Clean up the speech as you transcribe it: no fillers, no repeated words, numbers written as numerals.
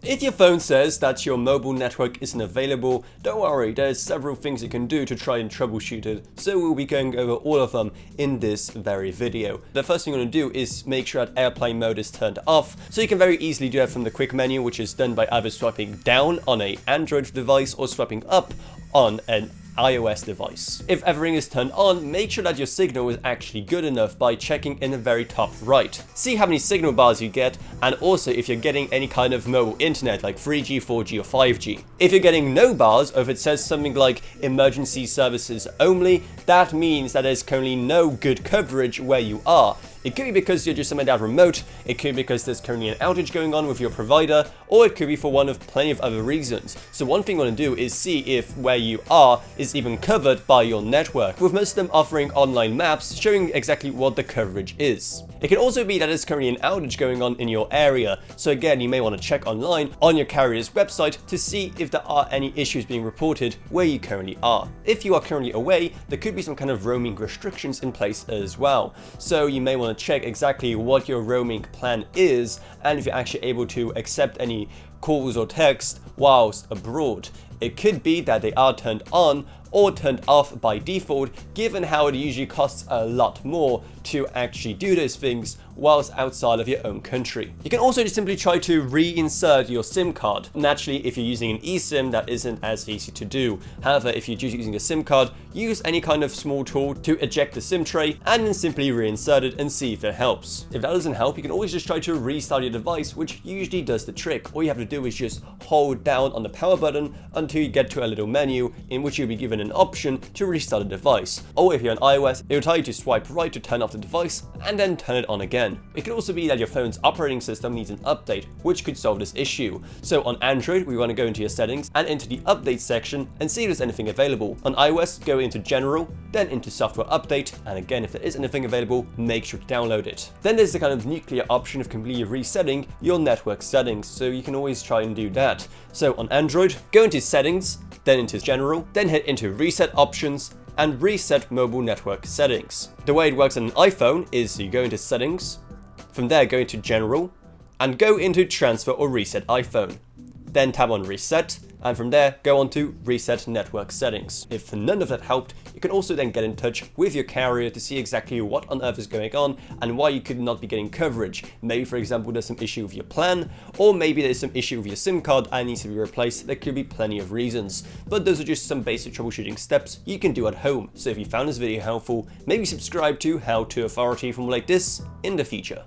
If your phone says that your mobile network isn't available, don't worry, there's several things you can do to try and troubleshoot it, so we'll be going over all of them in this very video. The first thing you want to do is make sure that airplane mode is turned off, so you can very easily do that from the quick menu, which is done by either swiping down on an Android device or swiping up on an iOS device. If everything is turned on, make sure that your signal is actually good enough by checking in the very top right. See how many signal bars you get, and also if you're getting any kind of mobile internet like 3G, 4G or 5G. If you're getting no bars, or if it says something like emergency services only, that means that there's currently no good coverage where you are. It could be because you're just somewhere out remote, it could be because there's currently an outage going on with your provider, or it could be for one of plenty of other reasons. So one thing you want to do is see if where you are is even covered by your network, with most of them offering online maps showing exactly what the coverage is. It can also be that there's currently an outage going on in your area, so again you may want to check online on your carrier's website to see if there are any issues being reported where you currently are. If you are currently away, there could be some kind of roaming restrictions in place as well, so you may want to check exactly what your roaming plan is and if you're actually able to accept any calls or text whilst abroad. It could be that they are turned on or turned off by default, given how it usually costs a lot more to actually do those things whilst outside of your own country. You can also just simply try to reinsert your SIM card. Naturally, if you're using an eSIM, that isn't as easy to do. However, if you're just using a SIM card, use any kind of small tool to eject the SIM tray and then simply reinsert it and see if it helps. If that doesn't help, you can always just try to restart your device, which usually does the trick. All you have to do is just hold down on the power button until you get to a little menu in which you'll be given an option to restart the device. Or if you're on iOS, it will tell you to swipe right to turn off the device and then turn it on again. It could also be that your phone's operating system needs an update, which could solve this issue. So on Android, we want to go into your settings and into the update section and see if there's anything available. On iOS, go into general, then into software update, and again, if there is anything available, make sure to download it. Then there's the kind of nuclear option of completely resetting your network settings, so you can always try and do that. So on Android, go into settings, then into general, then hit into reset options, and reset mobile network settings. The way it works on an iPhone is you go into settings, from there go into general, and go into transfer or reset iPhone. Then tap on reset, and from there go on to reset network settings. If none of that helped, you can also then get in touch with your carrier to see exactly what on earth is going on and why you could not be getting coverage. Maybe for example there's some issue with your plan, or maybe there's some issue with your SIM card and needs to be replaced. There could be plenty of reasons, but those are just some basic troubleshooting steps you can do at home. So if you found this video helpful, maybe subscribe to How To Authority for more like this in the future.